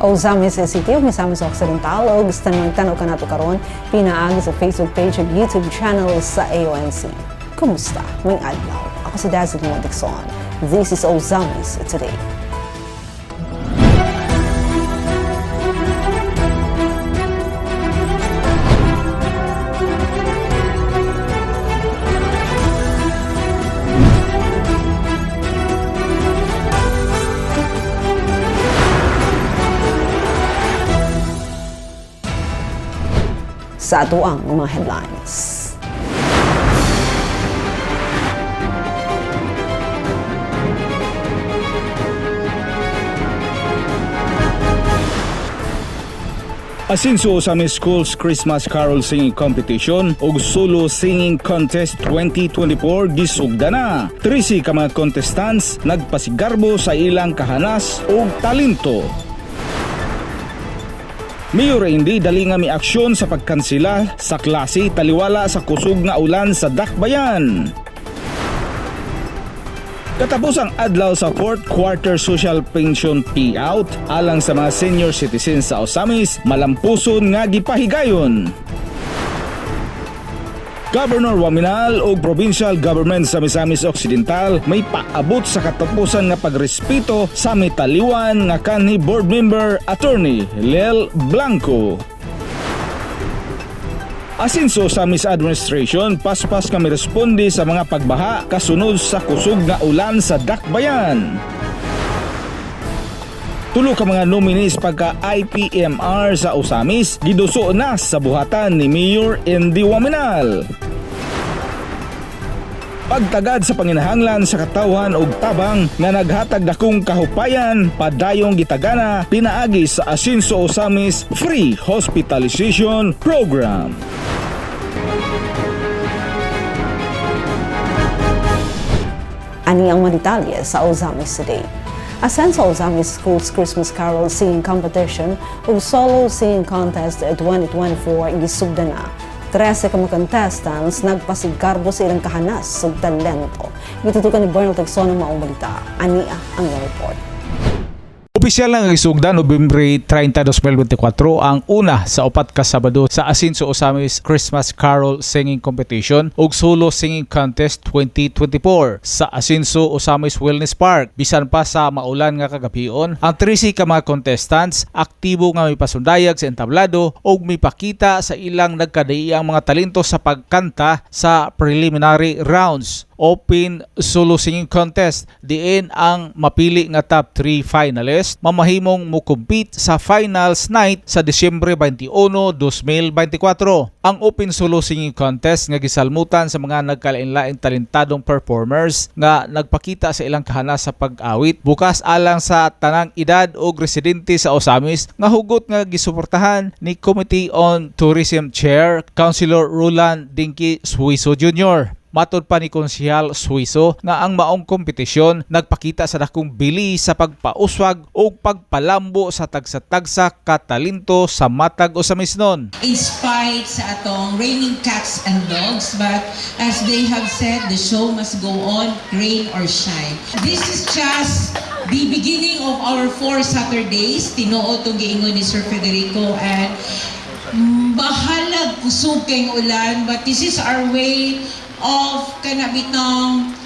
O Zamis City o Misamis Occidental o gusto naman tanaw ka nato karon pinaagi sa Facebook page at YouTube channel sa AONC. Kumusta? May adlaw. Ako si Dazzle Dixon. This is O Zamis Today. Sa ato ang mga headlines. Asinso sa Miss School's Christmas Carol Singing Competition ug Solo Singing Contest 2024 gisugda na. 13 ka mga contestants nagpasigarbo sa ilang kahanas ug talento. Mayor hindi dali nga mi aksyon sa pagkansela sa klase taliwala sa kusog nga ulan sa Dakbayan. Katapos ang adlaw sa 4th quarter social pension payout alang sa mga senior citizens sa Osamis, malampuson nga gipahigayon. Governor Waminal o Provincial Government sa Misamis Occidental may paabot sa katapusan nga pagrespeto sa mitaliwan nga kanhi board member Attorney Lel Blanco. Asinso sa Miss Administration, paspas kami responde sa mga pagbaha kasunod sa kusog nga ulan sa Dakbayan. Tulo ka mga nominees pagka IPMR sa Osamis giduso na sa buhatan ni Mayor Andy Waminal. Pagtagad sa panginahanglan sa katawhan og tabang nga naghatag dakong kahupayan padayong gitagana pinaagi sa Asinso Osamis Free Hospitalization Program. Ani ang mga detalye sa Osamis Today. Asan sa Osamis School's Christmas Carol Singing Competition o Solo Singing Contest 2024 gisugda na. 13 ka mga contestants nagpasigarbo sa ilang kahanas ug talento. Gitutukan ni Bernal Texon ng maong balita. Ani ang report. Opisyal nga gisugdan Nobyembre 30, 2024 ang una sa upat ka Sabado sa Asinso Osamis Christmas Carol Singing Competition ug Solo Singing Contest 2024 sa Asinso Osamis Wellness Park. Bisan pa sa maulan nga kagabion, ang 13 ka mga contestants aktibo nga may pasundayag sa entablado ug mipakita sa ilang nagkadaiyang mga talento sa pagkanta sa preliminary rounds. Open Solo Singing Contest diin ang mapili nga top 3 finalists mamahimong mo-compete sa finals night sa Disyembre 21, 2024. Ang Open Solo Singing Contest nga gisalmutan sa mga nagkalain-laing talentadong performers nga nagpakita sa ilang kahanas sa pag-awit bukas alang sa tanang edad ug residente sa Osamis nga hugot nga gisuportahan ni Committee on Tourism Chair Councilor Roland Dinky Suiso Jr. Matod pa ni Konsehal Suiso nga ang maong kompetisyon nagpakita sa dakong bili sa pagpauswag o pagpalambo sa tagsa-tagsa katalento sa matag Osamisnon. In spite sa atong raining cats and dogs, but as they have said, the show must go on, rain or shine. This is just the beginning of our 4 Saturdays. Tinuod itong giingon ni Sir Federico, and bahalag kusog kayong ulan, but this is our way of kanabitang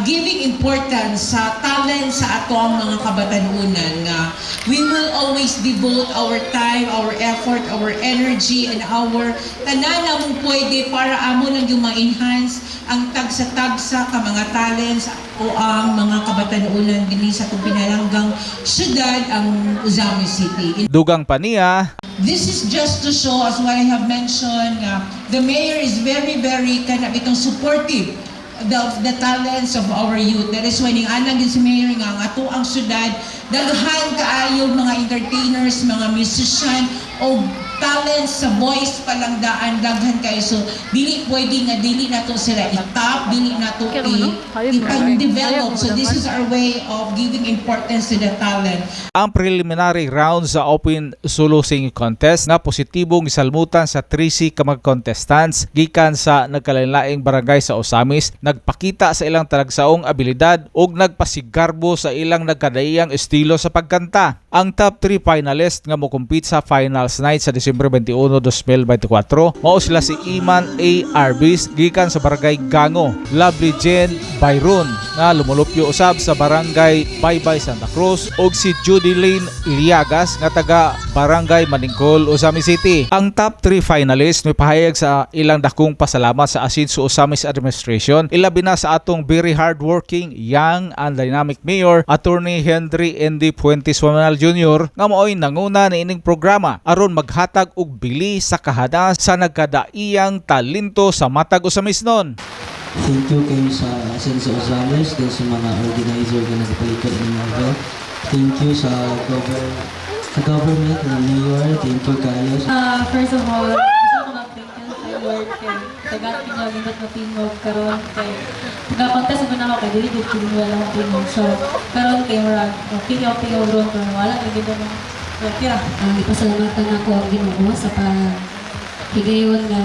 giving importance sa talent sa ato ang mga kabatanunan nga we will always devote our time, our effort, our energy, and our tanan na mong pwede para amo lang yung ma-enhance ang tagsa-tagsa ka mga talents o ang mga kabatanunan din sa itong pinalanggang syudad ang Osamis City. Dugang pa niya, this is just to show, as what I have mentioned, the mayor is very, very kanabitang supportive of the talents of our youth. That is why ning-anang din si mayor nga ang ato ang syudad, daghan kaayo mga entertainers, mga musician, o talents sa voice palang daan daghan kayo, so dili pwede nga dili nato sila i-top, dili nato i-develop. So this is our way of giving importance to the talent. Ang preliminary round sa Open Solo Singing Contest nga positibong gisalmutan sa 3C ka mga contestants gikan sa nagkalain-laing barangay sa Osamis, nagpakita sa ilang talagsaong abilidad ug nagpasigarbo sa ilang nagkadaiyang estilo sa pagkanta. Ang top 3 finalists nga mokompete sa finals night sa Disyembre 21, 2024 mao sila si Iman A. Arbis gikan sa barangay Gango, Lovely Jen Byron nga lumulupyo usab sa barangay Baybay Santa Cruz ug si Judy Lane Liagas nga taga barangay Maningkol, Osamis City. Ang top 3 finalists may pahayag sa ilang dakong pasalamat sa Asinso Osamis Administration, ilabi na sa atong very hardworking, young and dynamic mayor, Attorney Henry N.D. Puentes Wamanal Jr. nga maoy nanguna ni ining programa aron maghatag og bili sa kahada sa nagkadaiyang talento sa matag Osamisnon. Thank you kayo sa Asenso Osamis, din sa mga organizer na nagpalikod ng event. Thank you sa government, na mayor. Thank you kayo. First of all, gusto ko mag-thank you kay Lord kay taga-tingog at mapingog karon kay pagka-contest mo na ako kay dili dito wala akong pingog. So karon kay murag pingog ron pero wala kay dito mo. Kira. Ipasalamatan ako ang Ginoo sa paghigayon na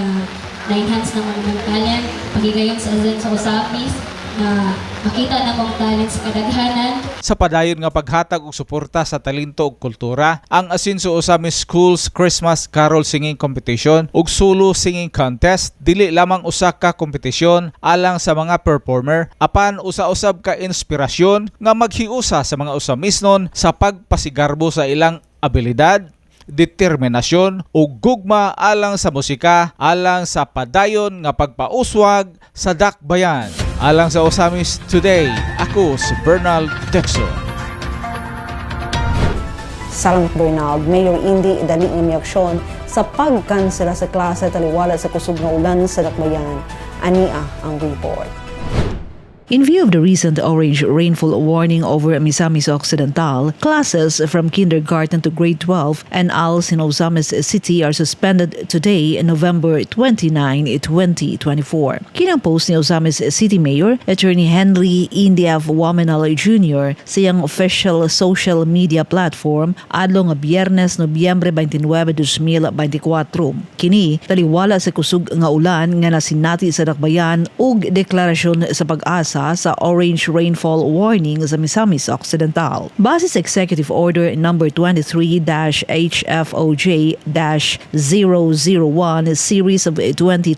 na-enhance ng mga talent, paghigayon sa Osamis na makita na mong talent sa kadaghanan. Sa padayon nga paghatag og suporta sa talento ug kultura, ang Asinso Osamis Schools Christmas Carol Singing Competition ug Solo Singing Contest dili lamang usa ka kompetisyon alang sa mga performer, apan usa-usab ka inspirasyon nga maghiusa sa mga Osamisnon sa pagpasigarbo sa ilang abilidad, determinasyon ug gugma alang sa musika, alang sa padayon nga pagpauswag sa dakbayan. Alang sa Osamis Today, ako si Bernal Dexon. Salamat Bernald. Mayor Indy dali nga miaksyon sa pagkansela sa klase taliwala sa kusog nga ulan sa dakbayan. Ania ang report. In view of the recent orange rainfall warning over Misamis Occidental, classes from kindergarten to grade 12 and ALS in Osamis City are suspended today, November 29, 2024. Kinang post ni Osamis City Mayor, Attorney Henry Indiaf Wamanal Jr. sa iyang official social media platform adlaw nga Biyernes, Nobyembre 29, 2024. Kini taliwala sa kusog nga ulan nga nasinati sa dakbayan ug deklarasyon sa pag-asa sa orange rainfall warning sa Misamis Occidental. Base sa Executive Order number 23-HFOJ-001 series of 2023,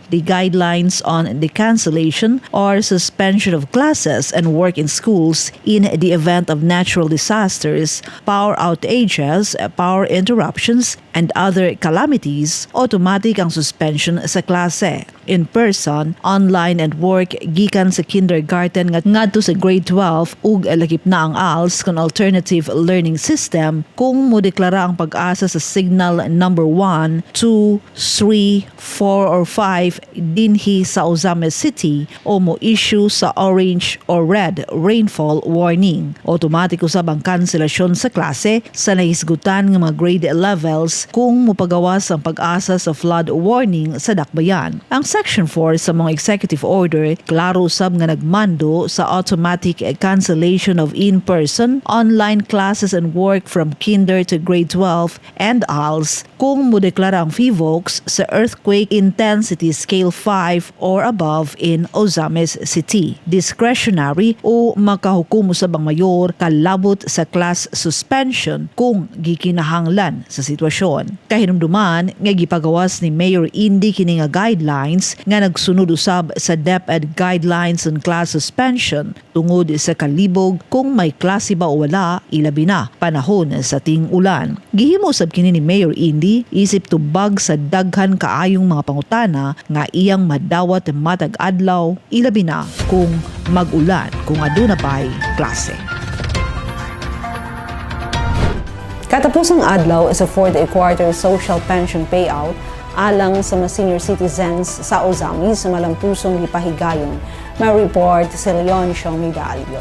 the guidelines on the cancellation or suspension of classes and work in schools in the event of natural disasters, power outages, power interruptions, and other calamities, automatic ang suspension sa klase. In person, online and work gikan sa kindergarten ngadto sa grade 12 ug lakip na ang ALS kon alternative learning system kung modeklara ang pag-asa sa signal number 1, 2, 3, 4 or 5 dinhi sa Osamis City o mo issue sa orange or red rainfall warning. Automatic usab ang kanselasyon sa klase sa nahisgutan nga mga grade levels kung mopagawas ang pag-asa sa flood warning sa dakbayan. Ang Section 4 sa mga executive order klaro usab nga nagmando sa automatic cancellation of in-person, online classes and work from kinder to grade 12 and ALS kung modeklara ang PHIVOLCS sa earthquake intensity scale 5 or above in Osamis City. Discretionary o makahukom usab ang mayor kalabot sa class suspension kung gikinahanglan sa sitwasyon. Kahinumduman nga gipagawas ni Mayor Indy kini nga guidelines nga nagsunod usab sa DepEd guidelines on class suspension tungod sa kalibog kung may klase ba o wala, ilabi na panahon sa ting-ulan. Gihimo usab kini ni Mayor Indy isip tubag sa daghan kaayong mga pangutana nga iyang madawat matag adlaw, ilabi na kung mag-ulan kung aduna pay klase. Katapusang adlaw sa fourth quarter social pension payout alang sa mga senior citizens sa Osamis sa malampusong lipahigayon. May report si Leon Medalio.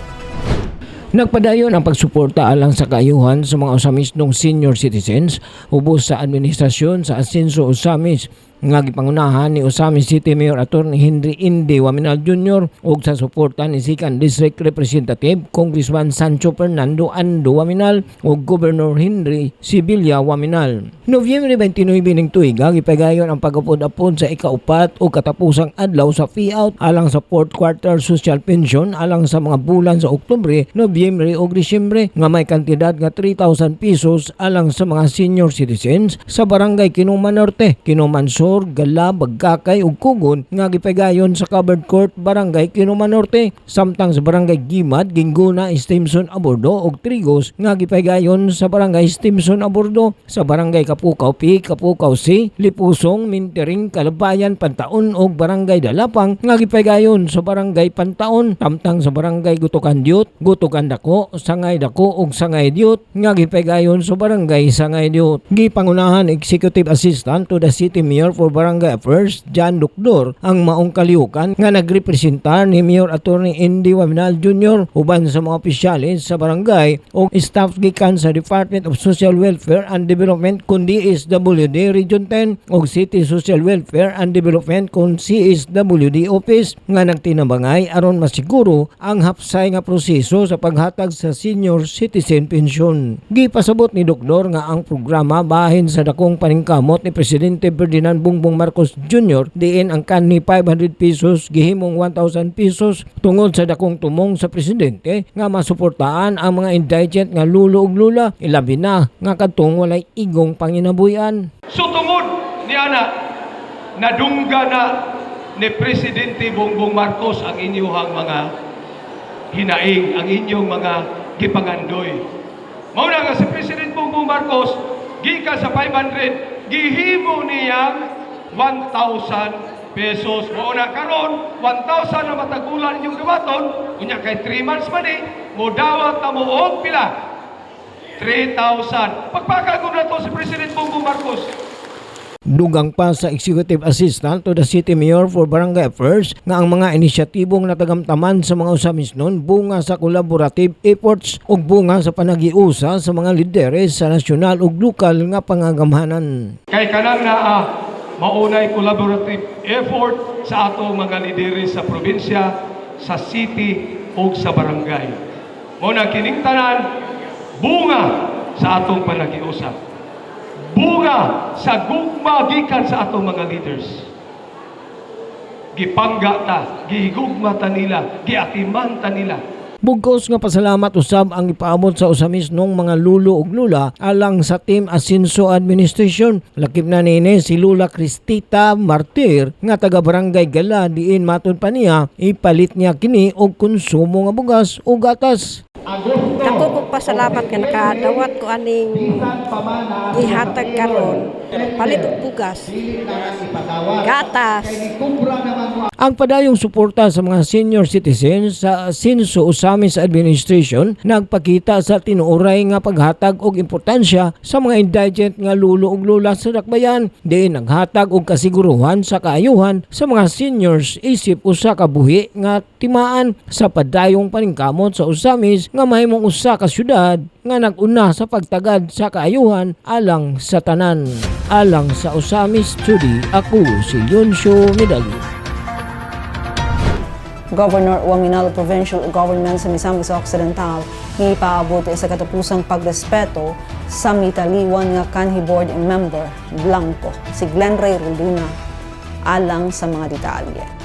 Nagpadayon ang pagsuporta alang sa kaayuhan sa mga usamisnong senior citizens ubos sa administrasyon sa Asenso Osamis nga gipangunahan ni Osamis City Mayor Attorney Henry Inde Waminal Jr. ug sa suporta ni Second District Representative Congressman Sancho Fernando Ando Waminal ug Governor Henry Sibilia Waminal. Nobyembre 29 ning tuiga gipagayon ang pag-upod-apod sa ikaupat o katapusang adlaw sa payout alang sa fourth quarter social pension alang sa mga bulan sa Oktubre, Nobyembre ug Disyembre nga may kantidad nga 3,000 pesos alang sa mga senior citizens sa barangay Kinuman Norte, Kinuman Sur, Gala, Bagkakay ug Kugon nga gipagayon sa covered court barangay Kinuman Norte, samtang sa barangay Gimad, Ginguna, Stimson, Abordo ug Trigos nga gipagayon sa barangay Stimson, Abordo, sa barangay Kapukaw P, Kapukaw C, Lipusong, Mintering, Kalabayan, Pantaon ug barangay Dalapang nga gipagayon sa barangay Pantaon, samtang sa barangay Gutukan Diot, Gutukan Dako, Sangay Dako ug Sangay Diot nga gipagayon sa barangay Sangay Diot. Gipangunahan Executive Assistant to the City Mayor for Barangay Affairs, John Dukdor, ang maong kalihukan nga nagrepresentar ni Mayor Attorney Indy Waminal Jr. uban sa mga opisyalis sa barangay o staff gikan sa Department of Social Welfare and Development kun DSWD Region 10 o City Social Welfare and Development kun CSWD Office nga nagtinabangay aron masiguro ang hapsay nga proseso sa paghatag sa senior citizen pension. Gipasabot ni Dukdor nga ang programa bahin sa dakong paningkamot ni Presidente Ferdinand Bongbong Marcos Jr. diin ang kanhi 500 pesos gihimong 1,000 pesos tungod sa dakong tumong sa presidente nga masuportaan ang mga indigent nga lulo ug lula, ilabi na nga kadtong walay igong panginabuhian. So tungod ni ana nadungga na ni Presidente Bongbong Marcos ang inyong mga hinaing, ang inyong mga gipangandoy. Mao na nga si President Bongbong Marcos gikan sa 500 gihimo niyang 1,000 pesos. Mao na karon 1,000 na matagulan inyong gawaton, unya kay 3 months man mo dawat na mo og pila 3,000. Pagpakagod na to si President Bongbong Marcos. Dugang pa sa Executive Assistant to the City Mayor for Barangay Affairs nga ang mga inisyatibong natagamtaman sa mga usamisnon bunga sa collaborative efforts ug bunga sa panagiusa sa mga lideres sa nasyonal ug lokal nga pangagamhanan. Kay kanang naa maunay collaborative effort sa atong mga lideres sa probinsya, sa city ug sa barangay. Mao na kining tanan bunga sa atong panagiusap. Bunga sa gugma gikan sa atong mga leaders. Gipangga ta, gihigugma ta nila, giatiman ta nila. Bugkos nga pasalamat usab ang ipaabot sa usamisnong mga lulo ug lula alang sa Team Asenso Administration. Lakip na nini si Lula Cristita Martir nga taga Barangay Gala diin matud pa niya ipalit niya kini og konsumo nga bugas ug gatas. Ako ko pasalamat nga nakadawat ko aning gihatag karon palit og bugas, gatas. Ang padayong suporta sa mga senior citizens sa Asenso Osamis Administration nagpakita sa tinuoray nga paghatag og importansya sa mga indigent nga lulo ug lula sa dakbayan, diin naghatag og kasiguruhan sa kaayuhan sa mga seniors isip usa ka buhi nga timaan sa padayong paningkamot sa Osamis nga mahimong usa ka syudad nga nag-una sa pagtagad sa kaayuhan alang sa tanan. Alang sa Osamis Study, ako si Leoncio Medali. Governor Waminal Provincial Government sa Misamis Occidental ipaabot sa katapusang pagrespeto sa mitaliwan nga kanhi board member Blanco si Glenn Ray Ronduna alang sa mga detalye.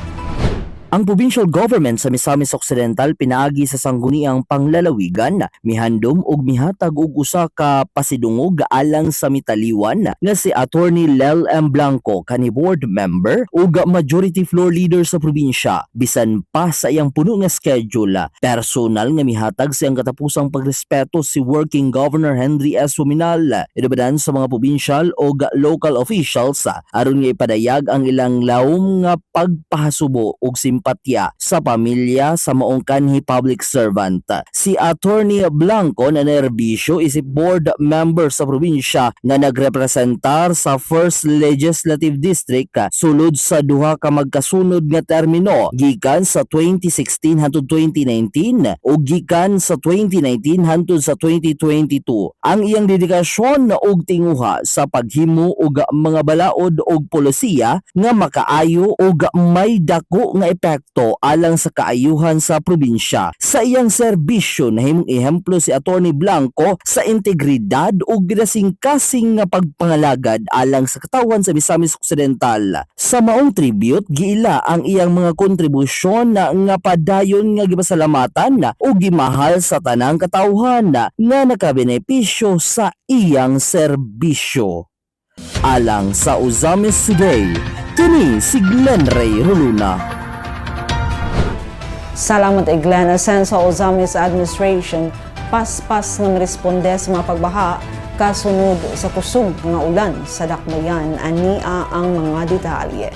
Ang provincial government sa Misamis Occidental pinaagi sa sangguniang panglalawigan, mihandom og mihatag og usa ka pasidungog alang sa mitaliwan nga si Attorney Lel M. Blanco kani board member ug majority floor leader sa probinsya. Bisan pa sa iyang puno nga schedule, personal nga mihatag siyang katapusang pagrespeto si Working Governor Henry S. Waminal idubadan sa mga provincial ug local officials aron nga ipadayag ang ilang lawom nga pagpahasubo og simpatya sa pamilya sa maong kanhi public servant. Si Attorney Blanco na nerbisyo isip board member sa probinsya nga nagrepresentar sa 1st Legislative District sulod sa duha ka magkasunod nga termino gikan sa 2016 hangtod 2019 o gikan sa 2019 hangtod sa 2022. Ang iyang dedikasyon og tinguha sa paghimo og mga balaod og polisiya nga makaayo og may dako nga epekto alang sa kaayuhan sa probinsya. Sa iyang serbisyo nahimong ehemplo si Attorney Blanco sa integridad ug ginasing-kasing nga pagpangalagad alang sa katawan sa Misamis Occidental. Sa maong tribute giila ang iyang mga kontribusyon nga padayon nga gipasalamatan ug gimahal sa tanang katawhan nga nakabenepisyo sa iyang serbisyo. Alang sa Ozamis Today, kini si Glenn Ray Roluna. Salamat Glenn. Sa Ozamis Administration, paspas ng responde sa mga pagbaha kasunod sa kusog nga ulan sa Dakbayan. Ania ang mga detalye.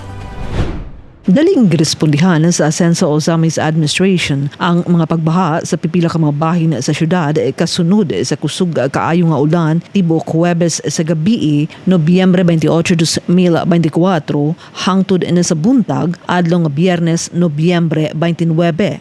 Daling girespondihan sa Asenso Ozamis Administration ang mga pagbaha sa pipila ka mga bahin sa syudad kasunod sa kusog kaayo nga ulan tibok Huwebes sa gabi, Nobyembre 28, 2024 hangtod na sa buntag adlaw nga Biyernes, Nobyembre 29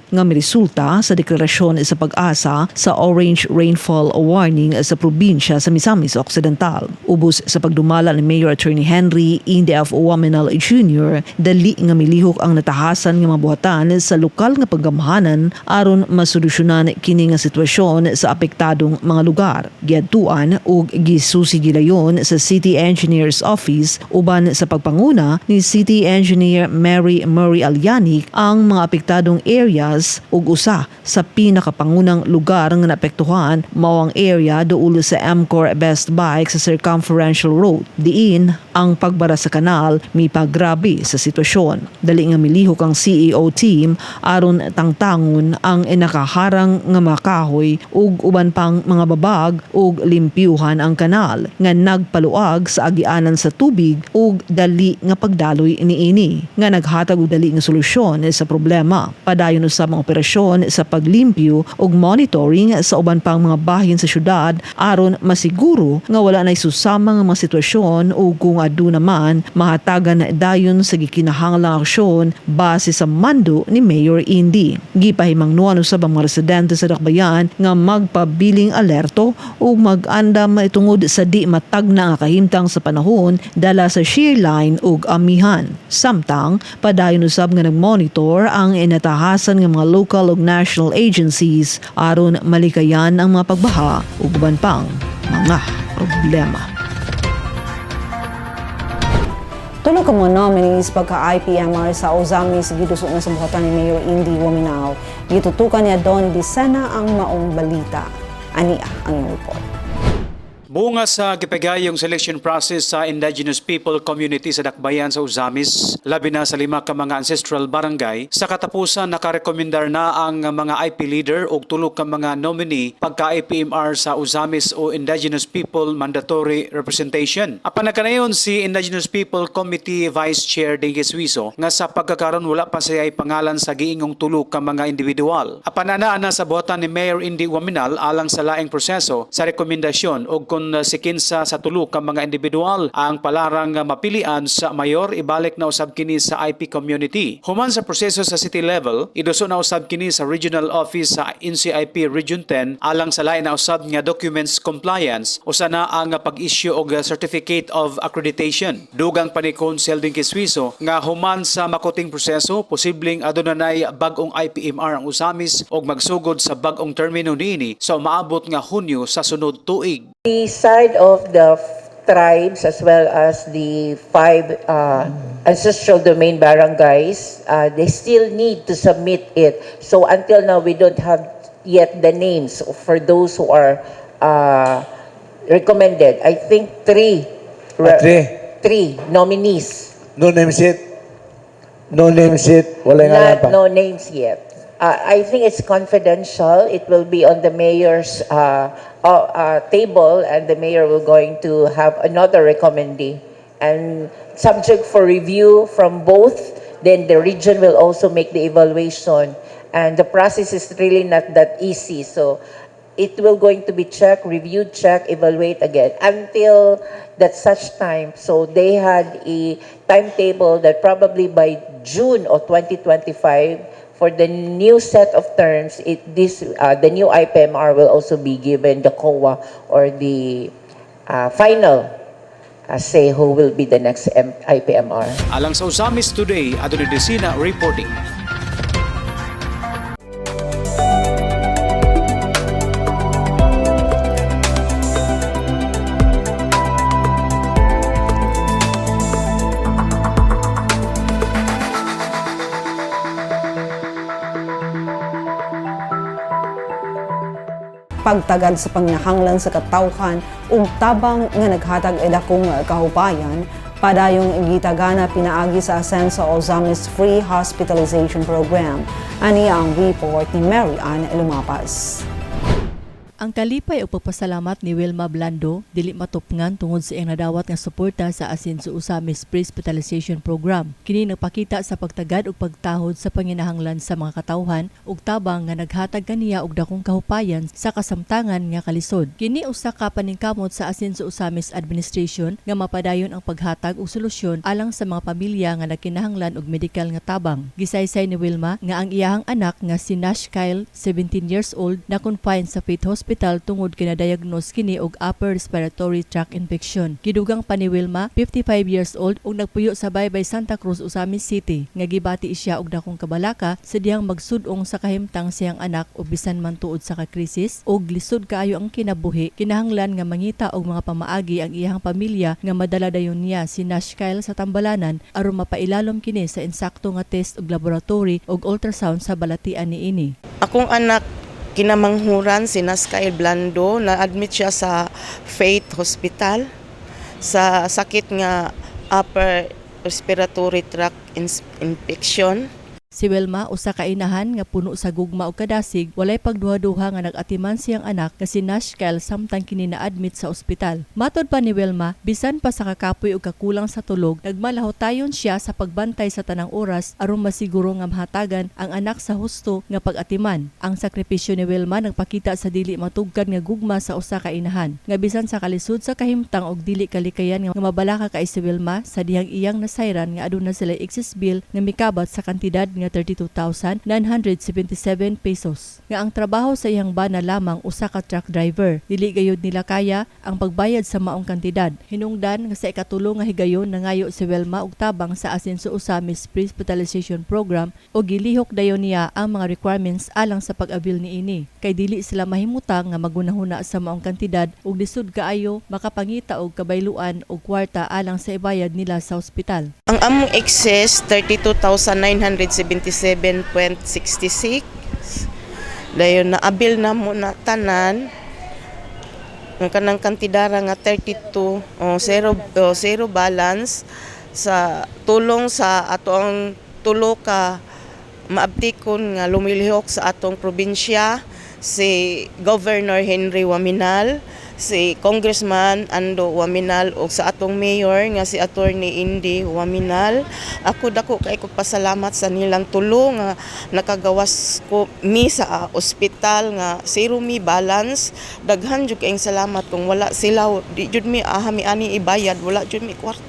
nga miresulta sa deklarasyon sa pag-asa sa orange rainfall warning sa probinsya sa Misamis Occidental. Ubos sa pagdumala ni Mayor Attorney Henry Inde F. Waminal Jr., dali nga milihok ang natahasan nga mabuhatan sa lokal nga paggamhanan aron masolusyonan kini nga sitwasyon sa apektadong mga lugar. Giadtuan ug gisusigilayon sa City Engineer's Office uban sa pagpanguna ni City Engineer Mary Murray Alianic ang mga apektadong areas ug usa sa pinakapangunang lugar nga naapektuhan mao ang area duol sa MCOR Best Bike sa Circumferential Road. Diin ang pagbara sa kanal mipagrabe sa sitwasyon. Dali nga milihok ang CEO team aron tangtangon ang nakaharang nga makahoy ug uban pang mga babag ug limpyuhan ang kanal nga nagpaluag sa agianan sa tubig ug dali nga pagdaloy niini nga naghatag og dali nga solusyon sa problema. Padayon usab ang operasyon sa paglimpyo ug monitoring sa uban pang mga bahin sa syudad aron masiguro nga wala nay susama nga mga sitwasyon ug kung adu naman mahatagan dayon sa gikinahanglang aksyon base sa mando ni Mayor Indy. Gipahimangnuan usab ang mga residente sa Dakbayan nga magpabiling alerto ug mag-andam tungod sa di matagna nga kahimtang sa panahon dala sa shear line ug amihan. Samtang padayon usab nga nagmonitor ang inatahasan nga mga local ug national agencies aron malikayan ang mga pagbaha ug uban pang mga problema. Tulo ka mga nominees pagka-IPMR sa Ozamis giduso na sa buhatan ni Mayor Indy Waminao. Gitutukan niya Don Dicena ang maong balita. Ania ang report. Bunga sa gipagayong selection process sa indigenous people community sa Dakbayan sa Ozamis, labi na sa 5 ka mga ancestral barangay, sa katapusan nakarekomendar na ang mga IP leader o 3 ka mga nominee pagka-IPMR sa Ozamis o Indigenous People Mandatory Representation. Apan nakanayon si Indigenous People Committee Vice Chair Dengue Suizo nga sa pagkakaroon wala pa siya pangalan sa giingong 3 ka mga individual. Apan ana sa buhatan ni Mayor Indy Waminal alang sa laing proseso sa rekomendasyon o kung si kinsa sa 3 ka mga individual ang palarang mapilian sa mayor ibalik na usab kini sa IP community. Human sa proseso sa city level, iduso na usab kini sa regional office sa NCIP Region 10 alang sa lain na usab nga documents compliance usa na ang pag-issue og certificate of accreditation. Dugang pa ni Council Dengue Suizo nga human sa makuting proseso posibleng adunay bag-ong IPMR ang Ozamis og magsugod sa bag-ong termino niini sa umaabot nga Hunyo sa sunod tuig. The side of the tribes as well as the 5 ancestral domain barangays, they still need to submit it. So until now, we don't have yet the names for those who are recommended. I think 3 nominees. No names yet? No names yet? Wala nga pa. No names yet. I think it's confidential. It will be on the mayor's table, and the mayor will going to have another recommendee, and subject for review from both then the region will also make the evaluation. And the process is really not that easy. So it will going to be checked, reviewed, check, evaluate again until that such time. So they had a timetable that probably by June of 2025, for the new set of terms, the new IPMR will also be given the COA or the final say who will be the next IPMR. Alang sa Usamis Today, Adonai Desina reporting. Pagtagad sa pangnahanglan sa katawhan ug tabang nga naghatag edakong kahupayan, padayong gitagana pinaagi sa Asenso Ozamis Free Hospitalization Program. Ani ang report ni Mary Ann Lumapas. Ang kalipay o pagpasalamat ni Wilma Blando dili matupngan tungod sa iyang nadawat nga suporta sa Asenso Ozamis Free Hospitalization Program. Kini nagpakita sa pagtagad ug pagtahod sa panginahanglan sa mga katawhan ug tabang nga naghatag kaniya og dakong kahupayan sa kasamtangan nga kalisod. Kini usa ka paningkamot sa Asenso Ozamis Administration nga mapadayon ang paghatag og solusyon alang sa mga pamilya nga nagkinahanglan og medikal nga tabang. Gisaysay ni Wilma nga ang iyahang anak nga si Nash Kyle, 17 years old, na confined sa Faith Hospital tungod kinadiagnose kini og upper respiratory tract infection. Gidugang pa ni Wilma, 55 years old, ug nagpuyo sa Baybay Santa Cruz, Ozamis City, nga gibati siya og dakong kabalaka sa diyang magsud-ong sa kahimtang siyang anak o bisan man tuod sa kakrisis og lisod kaayo ang kinabuhi. Kinahanglan nga mangita og mga pamaagi ang iyang pamilya nga madala dayon niya si Nash Kyle sa Tambalanan aron mapailalom kini sa insakto nga test og laboratory og ultrasound sa balatian niini. Akong anak kinamanghuran si Nash Kyle Blando, na-admit siya sa Faith Hospital sa sakit nga upper respiratory tract infection. Si Wilma, usa ka inahan nga puno sa gugma ug kadasig, walay pagduha-duha nga nag-atiman siyang anak nga si Nash Kyle samtang kini na-admit sa ospital. Matod pa ni Wilma, bisan pa sa kakapoy ug kakulang sa tulog, nagmalahotayon siya sa pagbantay sa tanang oras aron masiguro nga mahatagan ang anak sa husto nga pag-atiman. Ang sakripisyo ni Wilma nagpakita sa dili matugkad nga gugma sa usa ka inahan. Nga bisan sa kalisod sa kahimtang og dili kalikayan nga mabalaka kay si Wilma sa dihang iyang nasayran nga aduna sila excess bill nga mikabat sa kantidad nga 32,977 pesos. Nga ang trabaho sa iyang bana lamang usa ka truck driver. Dili gayud nila kaya ang pagbayad sa maong kantidad. Hinungdan nga sa ikatulo nga higayon nangayo si Wilma og tabang sa Asenso Ozamis Free Hospitalization Program o gilihok dayon niya ang mga requirements alang sa pag-abil niini. Kay dili sila mahimutang nga magunahuna sa maong kantidad ug lisod kaayo makapangita og kabayluan og kwarta alang sa ibayad nila sa ospital. Ang among excess 32,977.66. Dayon na abil na mo na tanan ng kanang kantidara nga 32 zero balance sa tulong sa atong tulo ka maabtikon nga lumilihok sa atong probinsya si Governor Henry Waminal, si Congressman Ando Waminal ug sa atong mayor nga si Attorney Indy Waminal. Ako dako kay ko pasalamat sa nilang tulong nga nakagawas ko mi sa ospital nga zero mi balance. Daghan jud kay salamat kung wala sila di jud mi ahami ani ibayad, wala jud mi kwarta.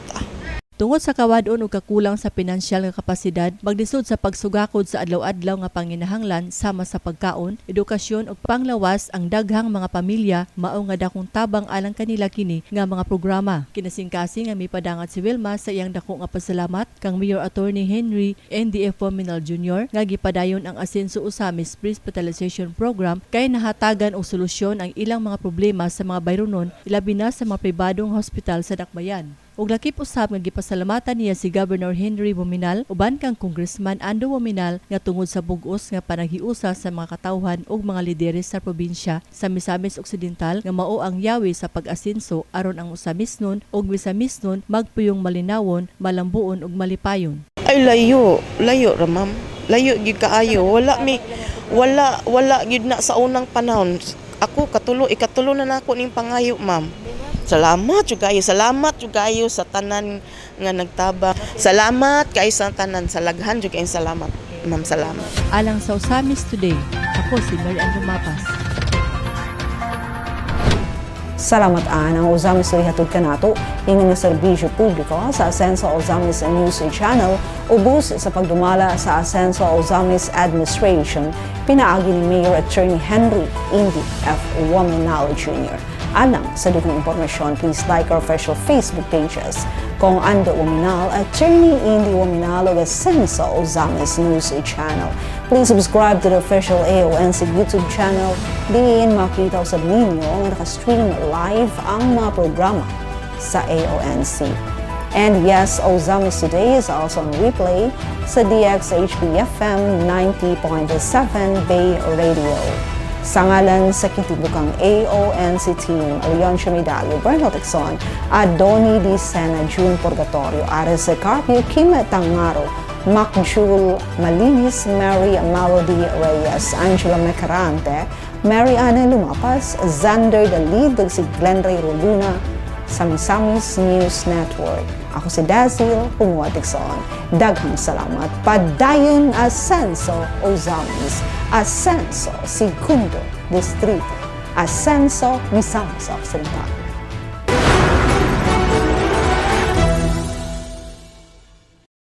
Tungod sa kawadon o kakulang sa pinansyal nga kapasidad, maglisod sa pagsugakod sa adlaw-adlaw nga panginahanglan sama sa pagkaon, edukasyon ug panglawas ang daghang mga pamilya mao nga dakong tabang alang kanila kini nga mga programa. Kinasingkasing nga mipadangat si Wilma sa iyang dako nga pasalamat kang Mayor Attorney Henry NDF Waminal Jr. nga gipadayon ang Asenso Ozamis Free Hospitalization Program kay nahatagan og solusyon ang ilang mga problema sa mga bayronon ilabi na sa mga pribadong hospital sa Dakbayan. Ug lakip usab nga gipasalamatan niya si Governor Henry Waminal uban kang Congressman Ando Waminal nga tungod sa bug-os nga panaghiusa sa mga katawhan ug mga lideres sa probinsya sa Misamis Occidental nga mao ang yawi sa pag-asenso aron ang Uzamisnon ug Visamisnon magpuyong malinawon, malambuon ug malipayon. Ay layo ra ma'am. Layo gyud kaayo. Wala gyud na sa unang panahon. Ako ikatulo na nako ning pangayo ma'am. Salamat jud kayo sa tanan nga nagtabang. Salamat kayo sa tanan, sa laghan jud kayo salamat. Ma'am, salamat. Alang sa Osamis Today, ako si Mary Ann Lumapas. Salamat ang Osamis Rihatod Kanato, ingin na serbisyo publiko sa Asenso Osamis News Channel, ubos sa pagdumala sa Asenso Osamis Administration, pinaagi ni Mayor Attorney Henry Indy F. Waminalo Jr. Alang sa dugong impormasyon, please like our official Facebook pages. Kung Ando Waminal, Attorney Indy Waminalo, Asenso Osamis News Channel. Please subscribe to the official AONC YouTube channel. Diin makita sa ninyo ang nakastream live ang mga programa sa AONC. And yes, Osamis Today is also on replay sa DXHP-FM 90.7 Bay Radio. Sa ngalan sa kitibukang AONC team, Leoncio Medallo, Bernal Texon, at Donnie D. Sena, June Purgatorio, Ares Carpio, Kim Tangaro, Mac Jewel Malinis, Mary Melody Reyes, Angela Mecarante, Mary Anna Lumapas, Xander Dalid, si Glenn Ray Roluna, sa Misamis News Network. Ako si Dazil Pumuatikson. Daghang salamat. Padayon Asenso Osamis, Asenso Segundo Distrito, Asenso Misamis Occidental.